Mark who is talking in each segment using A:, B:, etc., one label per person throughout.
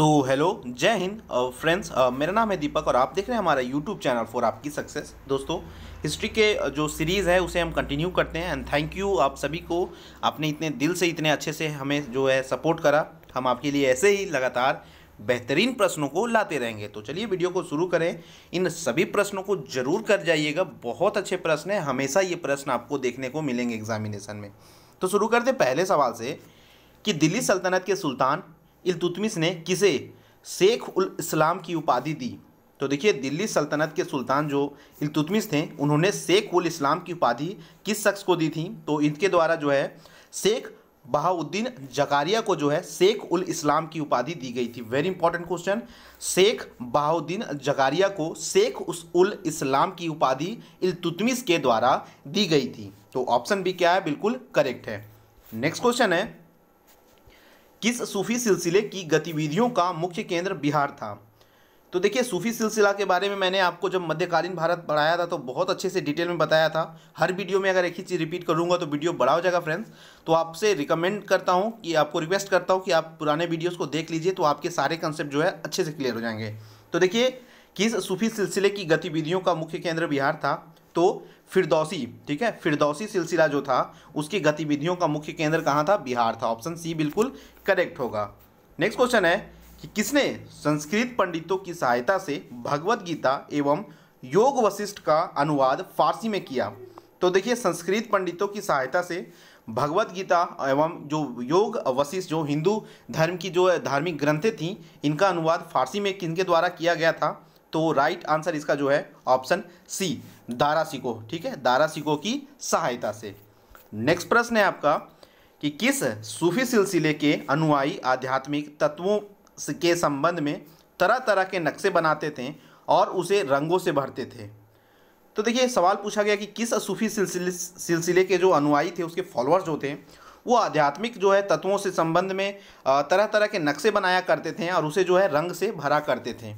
A: तो हेलो, जय हिंद फ्रेंड्स। मेरा नाम है दीपक और आप देख रहे हैं हमारा यूट्यूब चैनल फॉर आपकी सक्सेस। दोस्तों, हिस्ट्री के जो सीरीज़ है उसे हम कंटिन्यू करते हैं एंड थैंक यू आप सभी को। आपने इतने दिल से इतने अच्छे से हमें जो है सपोर्ट करा। हम आपके लिए ऐसे ही लगातार बेहतरीन प्रश्नों को लाते रहेंगे। तो चलिए वीडियो को शुरू करें। इन सभी प्रश्नों को जरूर कर जाइएगा, बहुत अच्छे प्रश्न हैं। हमेशा ये प्रश्न आपको देखने को मिलेंगे एग्जामिनेशन में। तो शुरू करते पहले सवाल से कि दिल्ली सल्तनत के सुल्तान इल्तुतमिश ने किसे शेख उल इस्लाम की उपाधि दी। तो देखिए, दिल्ली सल्तनत के सुल्तान जो इल्तुतमिश थे उन्होंने शेख उल इस्लाम की उपाधि किस शख्स को दी थी? तो इनके द्वारा जो है शेख बहाउद्दीन जकारिया को जो है शेख उल इस्लाम की उपाधि दी गई थी। Very important question. Sheikh Bahauddin Zakariya को शेख उल इस्लाम की उपाधि इल्तुतमिश के द्वारा दी गई थी। तो ऑप्शन बी क्या है? बिल्कुल करेक्ट है। नेक्स्ट क्वेश्चन है, किस सूफी सिलसिले की गतिविधियों का मुख्य केंद्र बिहार था? तो देखिए, सूफी सिलसिला के बारे में मैंने आपको जब मध्यकालीन भारत पढ़ाया था तो बहुत अच्छे से डिटेल में बताया था। हर वीडियो में अगर एक ही चीज़ रिपीट करूंगा तो वीडियो बड़ा हो जाएगा फ्रेंड्स। तो आपसे रिकमेंड करता हूं कि आपको रिक्वेस्ट करता हूं कि आप पुराने वीडियोस को देख लीजिए, तो आपके सारे कंसेप्ट जो है अच्छे से क्लियर हो जाएंगे। तो देखिए, किस सूफी सिलसिले की गतिविधियों का मुख्य केंद्र बिहार था? तो फिरदौसी, ठीक है, फिरदौसी सिलसिला जो था उसकी गतिविधियों का मुख्य केंद्र कहाँ था? बिहार था। ऑप्शन सी बिल्कुल करेक्ट होगा। नेक्स्ट क्वेश्चन है कि किसने संस्कृत पंडितों की सहायता से भगवत गीता एवं योग वशिष्ठ का अनुवाद फारसी में किया? तो देखिए, संस्कृत पंडितों की सहायता से भगवत गीता एवं जो योग वशिष्ठ जो हिंदू धर्म की जो धार्मिक ग्रंथें थीं इनका अनुवाद फारसी में किनके द्वारा किया गया था? तो राइट आंसर इसका जो है ऑप्शन सी, दारा सिको, ठीक है, दारा सिको की सहायता से। नेक्स्ट प्रश्न है आपका कि किस सूफी सिलसिले के अनुयायी आध्यात्मिक तत्वों के संबंध में तरह तरह के नक्शे बनाते थे और उसे रंगों से भरते थे? तो देखिए, सवाल पूछा गया कि किस सूफी सिलसिले के जो अनुयायी थे, उसके फॉलोअर्स जो थे, वो आध्यात्मिक जो है तत्वों से संबंध में तरह तरह के नक्शे बनाया करते थे और उसे जो है रंग से भरा करते थे।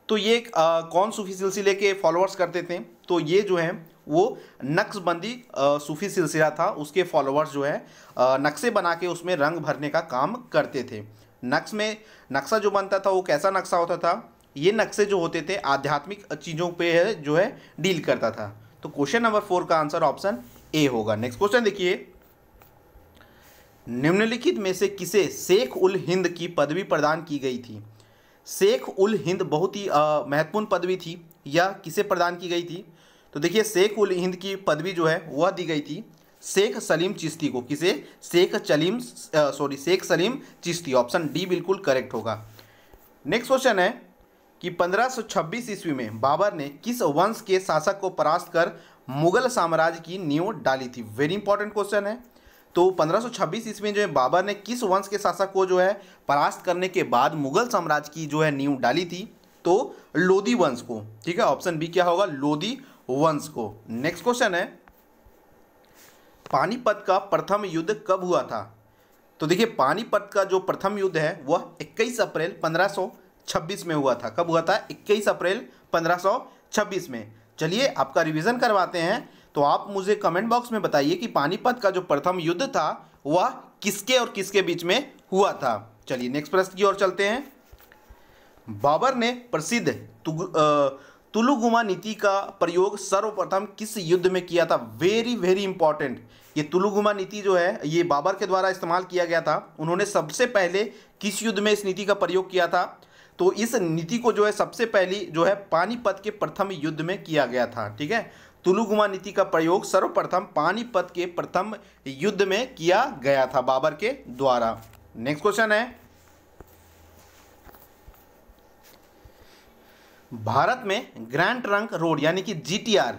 A: तो ये कौन सूफी सिलसिले के फॉलोअर्स करते थे? तो ये जो है वो नक्शबंदी सूफी सिलसिला था। उसके फॉलोअर्स जो है नक्शे बना के उसमें रंग भरने का काम करते थे। नक्शा जो बनता था वो कैसा नक्शा होता था? ये नक्शे जो होते थे आध्यात्मिक चीज़ों पे जो है डील करता था। तो क्वेश्चन नंबर 4 का आंसर ऑप्शन ए होगा। नेक्स्ट क्वेश्चन देखिए, निम्नलिखित में से किसे शेख उल हिंद की पदवी प्रदान की गई थी? शेख उल हिंद बहुत ही महत्वपूर्ण पदवी थी, यह किसे प्रदान की गई थी? तो देखिए, शेख उल हिंद की पदवी जो है वह दी गई थी शेख सलीम चिश्ती को। किसे? शेख सलीम चिश्ती। ऑप्शन डी बिल्कुल करेक्ट होगा। नेक्स्ट क्वेश्चन है कि 1526 ईस्वी में बाबर ने किस वंश के शासक को परास्त कर मुगल साम्राज्य की नींव डाली थी? वेरी इंपॉर्टेंट क्वेश्चन है। तो 1526 ईस्वी में जो है बाबर ने किस वंश के शासक को जो है परास्त करने के बाद मुगल साम्राज्य की जो है नींव डाली थी? तो लोदी वंश को, ठीक है। ऑप्शन बी क्या होगा? लोदी वंश को। नेक्स्ट क्वेश्चन है, पानीपत का प्रथम युद्ध कब हुआ था? तो देखिए, पानीपत का जो प्रथम युद्ध है वह 21 अप्रैल 1526 में हुआ था। कब हुआ था? 21 अप्रैल 1526 में। चलिए आपका रिवीजन करवाते हैं। तो आप मुझे कमेंट बॉक्स में बताइए कि पानीपत का जो प्रथम युद्ध था वह किसके और किसके बीच में हुआ था। चलिए नेक्स्ट प्रश्न की ओर चलते हैं। बाबर ने प्रसिद्ध तुलुगुमा नीति का प्रयोग सर्वप्रथम किस युद्ध में किया था? Very very important. ये तुलुगुमा नीति जो है ये बाबर के द्वारा इस्तेमाल किया गया था। उन्होंने सबसे पहले किस युद्ध में इस नीति का प्रयोग किया था? तो इस नीति को जो है सबसे पहली जो है पानीपत के प्रथम युद्ध में किया गया था, ठीक है। तुलुगुमा नीति का प्रयोग सर्वप्रथम पानीपत के प्रथम युद्ध में किया गया था बाबर के द्वारा। नेक्स्ट क्वेश्चन है, भारत में ग्रैंड ट्रंक रोड यानी कि जीटीआर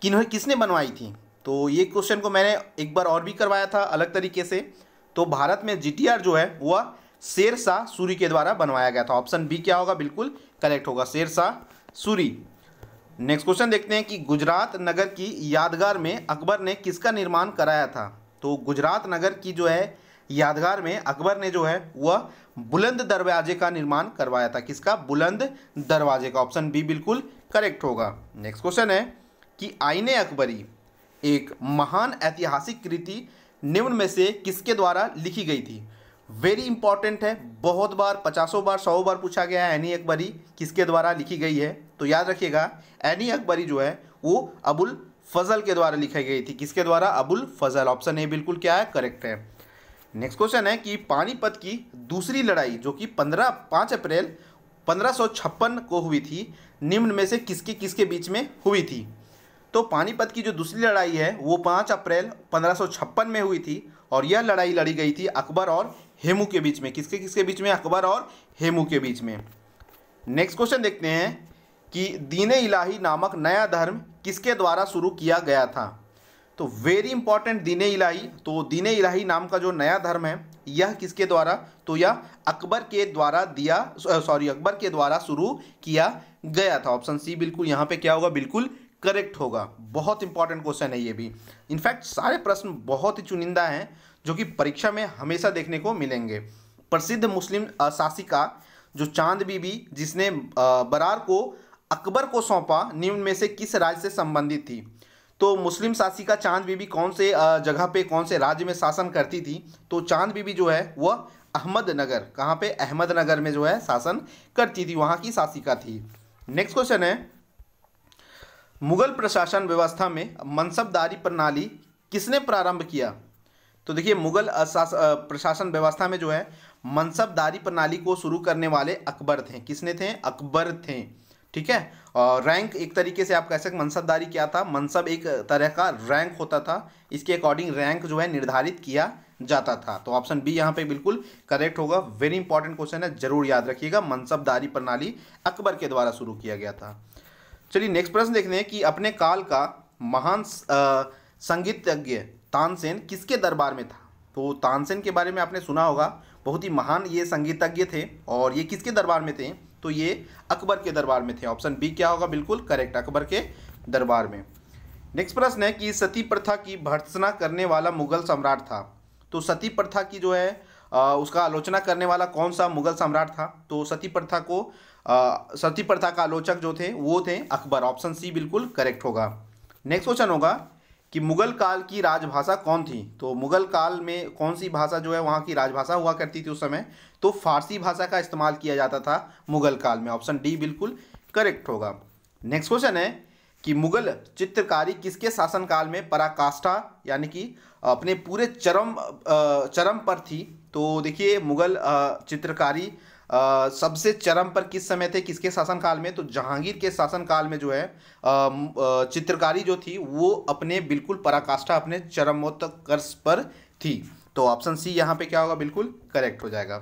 A: किसने बनवाई थी? तो ये क्वेश्चन को मैंने एक बार और भी करवाया था अलग तरीके से। तो भारत में जीटीआर जो है वह शेर शाह सूरी के द्वारा बनवाया गया था। ऑप्शन बी क्या होगा? बिल्कुल करेक्ट होगा, शेर शाह सूरी। नेक्स्ट क्वेश्चन देखते हैं कि गुजरात नगर की यादगार में अकबर ने किसका निर्माण कराया था? तो गुजरात नगर की जो है यादगार में अकबर ने जो है वह बुलंद दरवाजे का निर्माण करवाया था। किसका? बुलंद दरवाजे का। ऑप्शन बी बिल्कुल करेक्ट होगा। नेक्स्ट क्वेश्चन है कि आईने अकबरी एक महान ऐतिहासिक कृति निम्न में से किसके द्वारा लिखी गई थी? वेरी इंपॉर्टेंट है, बहुत बार, 50 बार, 100 बार पूछा गया है। एनी अकबरी किसके द्वारा लिखी गई है? तो याद रखिएगा, एनी अकबरी जो है वो अबुल फजल के द्वारा लिखी गई थी। किसके द्वारा? अबुल फजल। ऑप्शन ए बिल्कुल क्या है? करेक्ट है। नेक्स्ट क्वेश्चन है कि पानीपत की दूसरी लड़ाई जो कि 5 अप्रैल 1556 को हुई थी, निम्न में से किसके किसके बीच में हुई थी? तो पानीपत की जो दूसरी लड़ाई है वो 5 अप्रैल 1556 में हुई थी और यह लड़ाई लड़ी गई थी अकबर और हेमू के बीच में। किसके किसके बीच में? अकबर और हेमू के बीच में। नेक्स्ट क्वेश्चन देखते हैं कि दीन-ए इलाही नामक नया धर्म किसके द्वारा शुरू किया गया था? तो वेरी इंपॉर्टेंट, दीन-ए इलाही। तो दीन-ए इलाही नाम का जो नया धर्म है यह किसके द्वारा? तो यह अकबर के द्वारा अकबर के द्वारा शुरू किया गया था। ऑप्शन सी बिल्कुल यहाँ पे क्या होगा? बिल्कुल करेक्ट होगा। बहुत इंपॉर्टेंट क्वेश्चन है ये भी। इनफैक्ट सारे प्रश्न बहुत ही चुनिंदा हैं जो कि परीक्षा में हमेशा देखने को मिलेंगे। प्रसिद्ध मुस्लिम शासिका जो चांद बीबी, जिसने बरार को अकबर को सौंपा, निम्न में से किस राज्य से संबंधित थी? तो मुस्लिम शासिका चांद बीबी कौन से जगह पे, कौन से राज्य में शासन करती थी? तो चांद बीबी जो है वह अहमदनगर, कहाँ पे? अहमदनगर में जो है शासन करती थी, वहाँ की शासिका थी। नेक्स्ट क्वेश्चन है, मुगल प्रशासन व्यवस्था में मनसबदारी प्रणाली किसने प्रारंभ किया? तो देखिए, मुगल प्रशासन व्यवस्था में जो है मनसबदारी प्रणाली को शुरू करने वाले अकबर थे। किसने थे? अकबर थे। ठीक है। और रैंक, एक तरीके से आप कह सकते, मनसबदारी क्या था? मनसब एक तरह का रैंक होता था, इसके अकॉर्डिंग रैंक जो है निर्धारित किया जाता था। तो ऑप्शन बी यहाँ पे बिल्कुल करेक्ट होगा। वेरी इंपॉर्टेंट क्वेश्चन है, जरूर याद रखिएगा। मनसबदारी प्रणाली अकबर के द्वारा शुरू किया गया था। चलिए नेक्स्ट प्रश्न देखते हैं कि अपने काल का महान संगीतज्ञ तानसेन किसके दरबार में था? तो तानसेन के बारे में आपने सुना होगा, बहुत ही महान ये संगीतज्ञ थे और ये किसके दरबार में थे? तो ये अकबर के दरबार में थे। ऑप्शन बी क्या होगा? बिल्कुल करेक्ट, अकबर के दरबार में। नेक्स्ट प्रश्न है कि सती प्रथा की भर्त्सना करने वाला मुगल सम्राट था। तो सती प्रथा की जो है उसका आलोचना करने वाला कौन सा मुगल सम्राट था? तो सती प्रथा का आलोचक जो थे वो थे अकबर। ऑप्शन सी बिल्कुल करेक्ट होगा। नेक्स्ट क्वेश्चन होगा कि मुगल काल की राजभाषा कौन थी? तो मुगल काल में कौन सी भाषा जो है वहाँ की राजभाषा हुआ करती थी उस समय? तो फारसी भाषा का इस्तेमाल किया जाता था मुगल काल में। ऑप्शन डी बिल्कुल करेक्ट होगा। नेक्स्ट क्वेश्चन है कि मुगल चित्रकारी किसके शासनकाल में पराकाष्ठा यानी कि अपने पूरे चरम पर थी? तो देखिए, मुगल चित्रकारी सबसे चरम पर किस समय थे, किसके शासनकाल में? तो जहांगीर के शासनकाल में जो है चित्रकारी जो थी वो अपने बिल्कुल पराकाष्ठा, अपने चरमोत्कर्ष पर थी। तो ऑप्शन सी यहाँ पे क्या होगा? बिल्कुल करेक्ट हो जाएगा।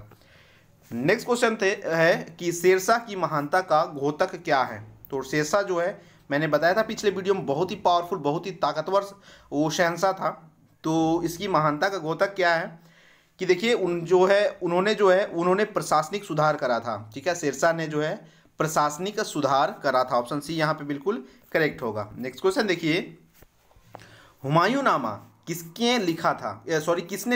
A: नेक्स्ट क्वेश्चन है कि शेरशाह की महानता का घोतक क्या है? तो शेरशाह जो है, मैंने बताया था पिछले वीडियो में, बहुत ही पावरफुल, बहुत ही ताकतवर वो शहंशाह था। तो इसकी महानता का घोतक क्या है कि देखिए, उन्होंने प्रशासनिक सुधार करा था। ठीक है, शेरशाह ने जो है प्रशासनिक सुधार करा था। ऑप्शन सी यहाँ पे बिल्कुल करेक्ट होगा। नेक्स्ट क्वेश्चन देखिए, हुमायूंनामा किसने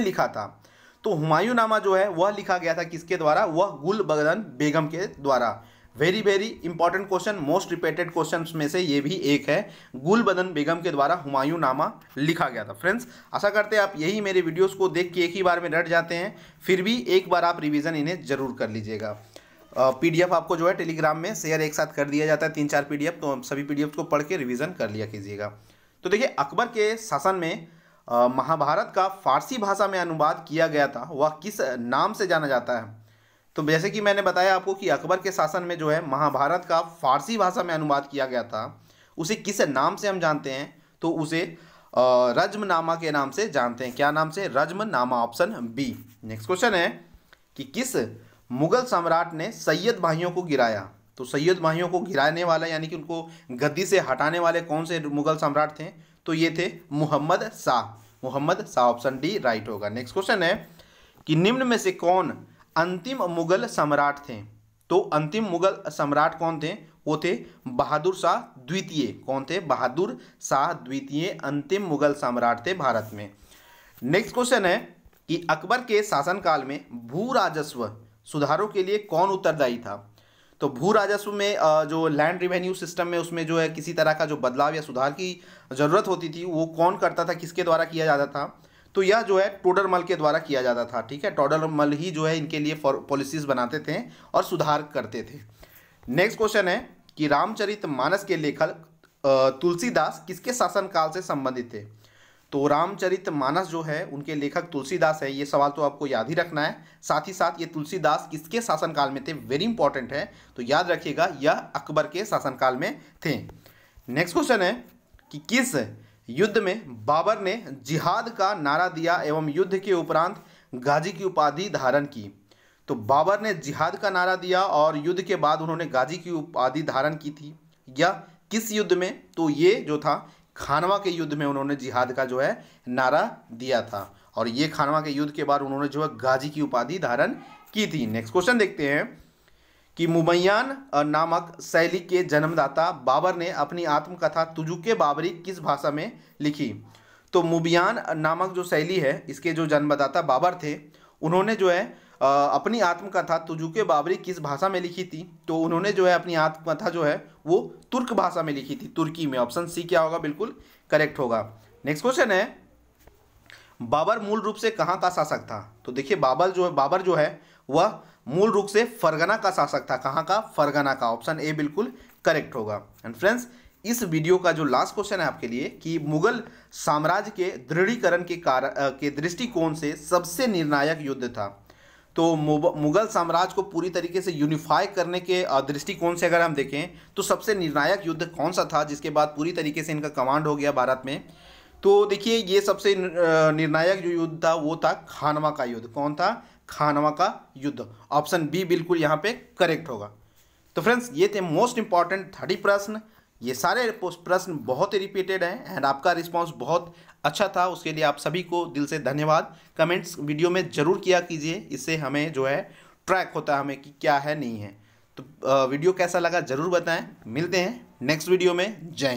A: लिखा था? तो हुमायूंनामा जो है वह लिखा गया था किसके द्वारा? वह गुलबदन बेगम के द्वारा। Very very important question, most repeated question में से ये भी एक है। गुलबदन बेगम के द्वारा हुमायूंनामा लिखा गया था। फ्रेंड्स, आशा करते हैं आप यही मेरे वीडियोस को देख के एक ही बार में रट जाते हैं, फिर भी एक बार आप रिवीजन इन्हें जरूर कर लीजिएगा। पीडीएफ आपको जो है टेलीग्राम में शेयर एक साथ कर दिया जाता है, 3-4 पीडीएफ, तो सभी पीडीएफ को पढ़ के रिवीजन कर लिया कीजिएगा। तो देखिए, अकबर के शासन में महाभारत का फारसी भाषा में अनुवाद किया गया था, वह किस नाम से जाना जाता है? तो जैसे कि मैंने बताया आपको कि अकबर के शासन में जो है महाभारत का फारसी भाषा में अनुवाद किया गया था, उसे किस नाम से हम जानते हैं? तो उसे रज्मनामा के नाम से जानते हैं। क्या नाम से? Razmnama. Option B. Next question है कि किस मुगल सम्राट ने सैयद भाइयों को गिराया? तो सैयद भाइयों को गिराने वाला यानी कि उनको गद्दी से हटाने वाले कौन से मुगल सम्राट थे? तो ये थे Muhammad Shah. Option D right होगा। नेक्स्ट क्वेश्चन है कि निम्न में से कौन अंतिम मुगल सम्राट थे? तो अंतिम मुगल सम्राट कौन थे? वो थे बहादुर शाह द्वितीय। कौन थे? बहादुर शाह द्वितीय अंतिम मुगल सम्राट थे भारत में। नेक्स्ट क्वेश्चन है कि अकबर के शासनकाल में भू राजस्व सुधारों के लिए कौन उत्तरदायी था? तो भू राजस्व में जो लैंड रिवेन्यू सिस्टम में उसमें जो है किसी तरह का जो बदलाव या सुधार की ज़रूरत होती थी, वो कौन करता था, किसके द्वारा किया जाता था? तो यह जो है टोडरमल के द्वारा किया जाता था। ठीक है, टोडरमल ही जो है इनके लिए पॉलिसीज बनाते थे और सुधार करते थे। नेक्स्ट क्वेश्चन है कि रामचरितमानस के लेखक तुलसीदास किसके शासनकाल से संबंधित थे। तो रामचरितमानस जो है उनके लेखक तुलसीदास है। ये सवाल तो आपको याद ही रखना है। साथ ही साथ ये तुलसीदास किसके शासनकाल में थे, वेरी इंपॉर्टेंट है, तो याद रखिएगा यह अकबर के शासनकाल में थे। नेक्स्ट क्वेश्चन है कि किस युद्ध में बाबर ने जिहाद का नारा दिया एवं युद्ध के उपरांत गाजी की उपाधि धारण की। तो बाबर ने जिहाद का नारा दिया और युद्ध के बाद उन्होंने गाजी की उपाधि धारण की थी। या किस युद्ध में, तो ये जो था खानवा के युद्ध में उन्होंने जिहाद का जो है नारा दिया था और ये खानवा के युद्ध के बाद उन्होंने जो है गाजी की उपाधि धारण की थी। नेक्स्ट क्वेश्चन देखते हैं कि मुबैयान नामक शैली के जन्मदाता बाबर ने अपनी आत्मकथा तुजुके बाबरी किस भाषा में लिखी। तो मुबैयान नामक जो शैली है इसके जो जन्मदाता बाबर थे, उन्होंने जो है अपनी आत्मकथा तुजुके बाबरी किस भाषा में लिखी थी। तो उन्होंने जो है अपनी आत्मकथा जो है वो तुर्क भाषा में लिखी थी, तुर्की में। ऑप्शन सी क्या होगा, बिल्कुल करेक्ट होगा। नेक्स्ट क्वेश्चन है बाबर मूल रूप से कहाँ का शासक था। तो देखिए बाबर जो है वह मूल रूप से फरगना का शासक था। कहाँ का, फरगना का। ऑप्शन ए बिल्कुल करेक्ट होगा। एंड फ्रेंड्स, इस वीडियो का जो लास्ट क्वेश्चन है आपके लिए कि मुगल साम्राज्य के दृढ़ीकरण के दृष्टिकोण से सबसे निर्णायक युद्ध था। तो मुगल साम्राज्य को पूरी तरीके से यूनिफाई करने के दृष्टिकोण से अगर हम देखें तो सबसे निर्णायक युद्ध कौन सा था जिसके बाद पूरी तरीके से इनका कमांड हो गया भारत में। तो देखिए ये सबसे निर्णायक जो युद्ध था वो था खानवा का युद्ध। कौन था, खानवा का युद्ध। ऑप्शन बी बिल्कुल यहाँ पे करेक्ट होगा। तो फ्रेंड्स, ये थे मोस्ट इंपॉर्टेंट 30 प्रश्न। ये सारे प्रश्न बहुत ही रिपीटेड हैं एंड आपका रिस्पांस बहुत अच्छा था, उसके लिए आप सभी को दिल से धन्यवाद। कमेंट्स वीडियो में ज़रूर किया कीजिए, इससे हमें जो है ट्रैक होता है हमें कि क्या है नहीं है। तो वीडियो कैसा लगा ज़रूर बताएं। मिलते हैं नेक्स्ट वीडियो में। जय हिंद।